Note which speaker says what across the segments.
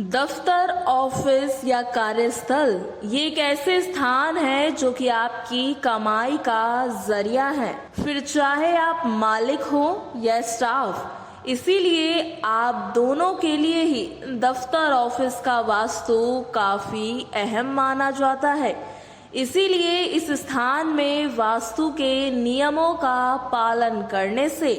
Speaker 1: दफ्तर, ऑफिस या कार्यस्थल ये एक ऐसे स्थान है जो कि आपकी कमाई का जरिया है, फिर चाहे आप मालिक हो या स्टाफ। इसीलिए आप दोनों के लिए ही दफ्तर ऑफिस का वास्तु काफी अहम माना जाता है। इसीलिए इस स्थान में वास्तु के नियमों का पालन करने से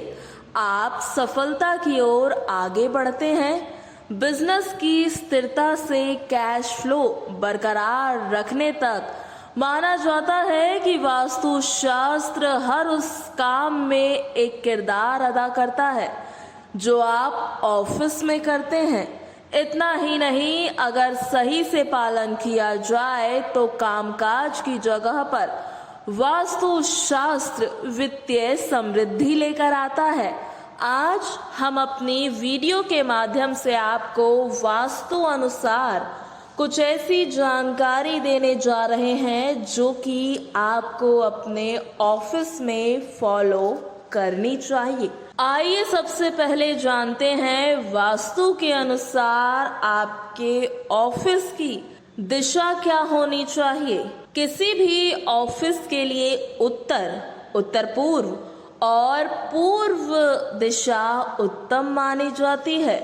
Speaker 1: आप सफलता की ओर आगे बढ़ते हैं। बिजनेस की स्थिरता से कैश फ्लो बरकरार रखने तक माना जाता है कि वास्तु शास्त्र हर उस काम में एक किरदार अदा करता है जो आप ऑफिस में करते हैं। इतना ही नहीं, अगर सही से पालन किया जाए तो कामकाज की जगह पर वास्तु शास्त्र वित्तीय समृद्धि लेकर आता है। आज हम अपनी वीडियो के माध्यम से आपको वास्तु अनुसार कुछ ऐसी जानकारी देने जा रहे हैं जो कि आपको अपने ऑफिस में फॉलो करनी चाहिए। आइए सबसे पहले जानते हैं वास्तु के अनुसार आपके ऑफिस की दिशा क्या होनी चाहिए। किसी भी ऑफिस के लिए उत्तर, उत्तर पूर्व और पूर्व दिशा उत्तम मानी जाती है।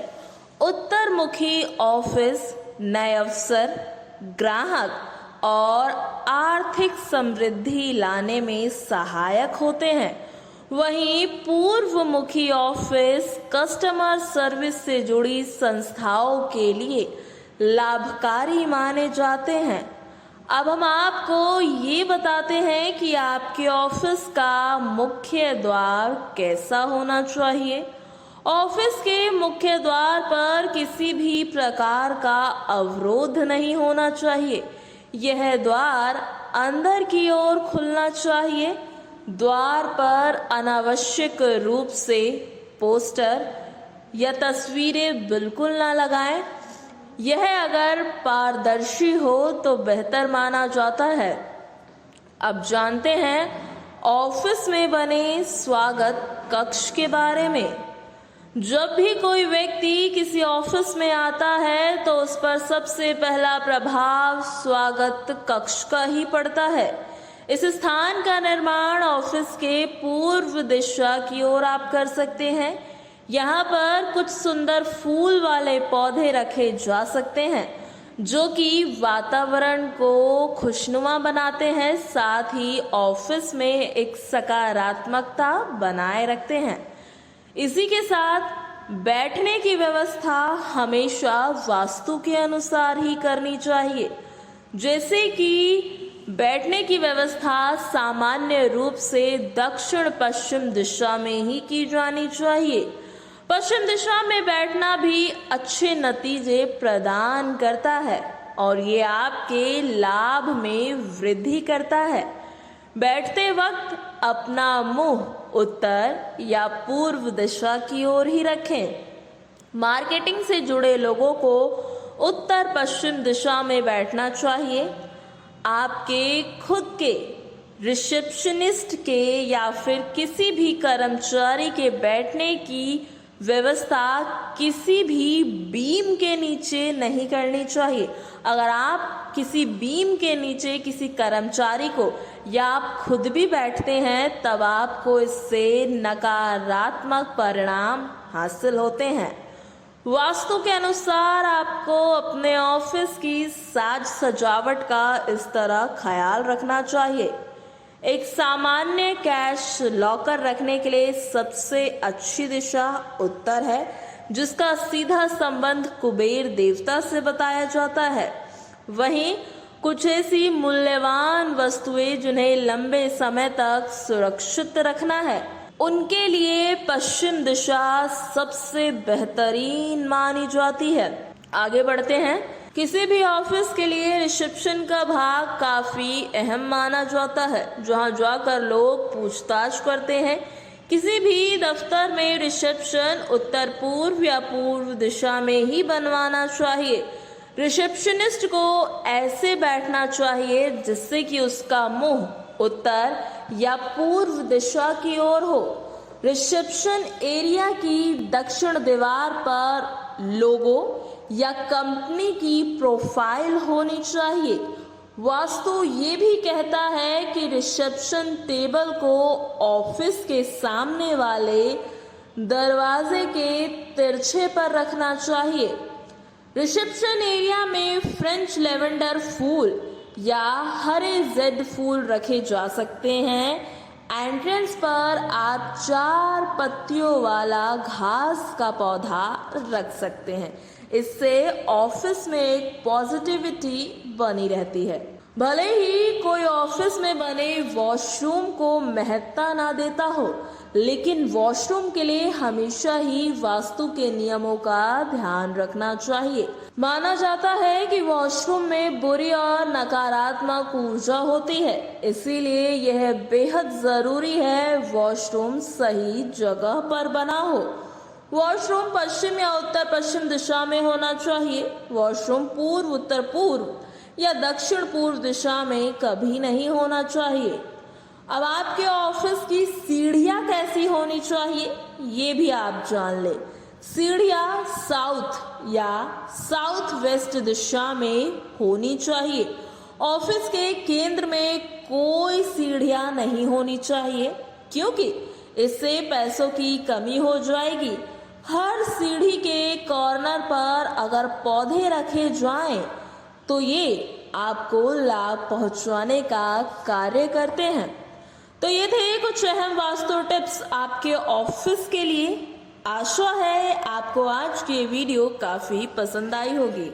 Speaker 1: उत्तर मुखी ऑफिस नए अवसर, ग्राहक और आर्थिक समृद्धि लाने में सहायक होते हैं। वहीं पूर्व मुखी ऑफिस कस्टमर सर्विस से जुड़ी संस्थाओं के लिए लाभकारी माने जाते हैं। अब हम आपको ये बताते हैं कि आपके ऑफिस का मुख्य द्वार कैसा होना चाहिए। ऑफिस के मुख्य द्वार पर किसी भी प्रकार का अवरोध नहीं होना चाहिए। यह द्वार अंदर की ओर खुलना चाहिए। द्वार पर अनावश्यक रूप से पोस्टर या तस्वीरें बिल्कुल ना लगाएं। यह अगर पारदर्शी हो तो बेहतर माना जाता है। अब जानते हैं ऑफिस में बने स्वागत कक्ष के बारे में। जब भी कोई व्यक्ति किसी ऑफिस में आता है तो उस पर सबसे पहला प्रभाव स्वागत कक्ष का ही पड़ता है। इस स्थान का निर्माण ऑफिस के पूर्व दिशा की ओर आप कर सकते हैं। यहाँ पर कुछ सुंदर फूल वाले पौधे रखे जा सकते हैं जो कि वातावरण को खुशनुमा बनाते हैं, साथ ही ऑफिस में एक सकारात्मकता बनाए रखते हैं। इसी के साथ बैठने की व्यवस्था हमेशा वास्तु के अनुसार ही करनी चाहिए। जैसे कि बैठने की व्यवस्था सामान्य रूप से दक्षिण पश्चिम दिशा में ही की जानी चाहिए। पश्चिम दिशा में बैठना भी अच्छे नतीजे प्रदान करता है और ये आपके लाभ में वृद्धि करता है। बैठते वक्त अपना मुंह उत्तर या पूर्व दिशा की ओर ही रखें। मार्केटिंग से जुड़े लोगों को उत्तर पश्चिम दिशा में बैठना चाहिए। आपके खुद के रिसेप्शनिस्ट के या फिर किसी भी कर्मचारी के बैठने की व्यवस्था किसी भी बीम के नीचे नहीं करनी चाहिए। अगर आप किसी बीम के नीचे किसी कर्मचारी को या आप खुद भी बैठते हैं तब आपको इससे नकारात्मक परिणाम हासिल होते हैं। वास्तु के अनुसार आपको अपने ऑफिस की साज सजावट का इस तरह ख्याल रखना चाहिए। एक सामान्य कैश लॉकर रखने के लिए सबसे अच्छी दिशा उत्तर है, जिसका सीधा संबंध कुबेर देवता से बताया जाता है। वहीं कुछ ऐसी मूल्यवान वस्तुएं जिन्हें लंबे समय तक सुरक्षित रखना है, उनके लिए पश्चिम दिशा सबसे बेहतरीन मानी जाती है। आगे बढ़ते हैं। किसी भी ऑफिस के लिए रिसेप्शन का भाग काफी अहम माना जाता है, जहां जाकर लोग पूछताछ करते हैं। किसी भी दफ्तर में रिसेप्शन उत्तर पूर्व या पूर्व दिशा में ही बनवाना चाहिए। रिसेप्शनिस्ट को ऐसे बैठना चाहिए जिससे कि उसका मुंह उत्तर या पूर्व दिशा की ओर हो। रिसेप्शन एरिया की दक्षिण दीवार पर लोगो या कंपनी की प्रोफाइल होनी चाहिए। वास्तु ये भी कहता है कि रिसेप्शन टेबल को ऑफिस के सामने वाले दरवाजे के तिरछे पर रखना चाहिए। रिसेप्शन एरिया में फ्रेंच लेवेंडर फूल या हरे जेड फूल रखे जा सकते हैं। एंट्रेंस पर आप 4 पत्तियों वाला घास का पौधा रख सकते हैं। इससे ऑफिस में एक पॉजिटिविटी बनी रहती है। भले ही कोई ऑफिस में बने वॉशरूम को महत्ता ना देता हो, लेकिन वॉशरूम के लिए हमेशा ही वास्तु के नियमों का ध्यान रखना चाहिए। माना जाता है कि वॉशरूम में बुरी और नकारात्मक ऊर्जा होती है, इसीलिए यह बेहद जरूरी है वॉशरूम सही जगह पर बना हो। वॉशरूम पश्चिम या उत्तर पश्चिम दिशा में होना चाहिए। वॉशरूम पूर्व उत्तर पूर्व या दक्षिण पूर्व दिशा में कभी नहीं होना चाहिए। अब आपके ऑफिस की सीढ़ियां कैसी होनी चाहिए, ये भी आप जान ले। सीढ़ियां साउथ या साउथ वेस्ट दिशा में होनी चाहिए। ऑफिस के केंद्र में कोई सीढ़ियां नहीं होनी चाहिए, क्योंकि इससे पैसों की कमी हो जाएगी। हर सीढ़ी के कॉर्नर पर अगर पौधे रखे जाएं, तो ये आपको लाभ पहुंचाने का कार्य करते हैं। तो ये थे कुछ अहम वास्तु टिप्स आपके ऑफिस के लिए। आशा है आपको आज की वीडियो काफी पसंद आई होगी।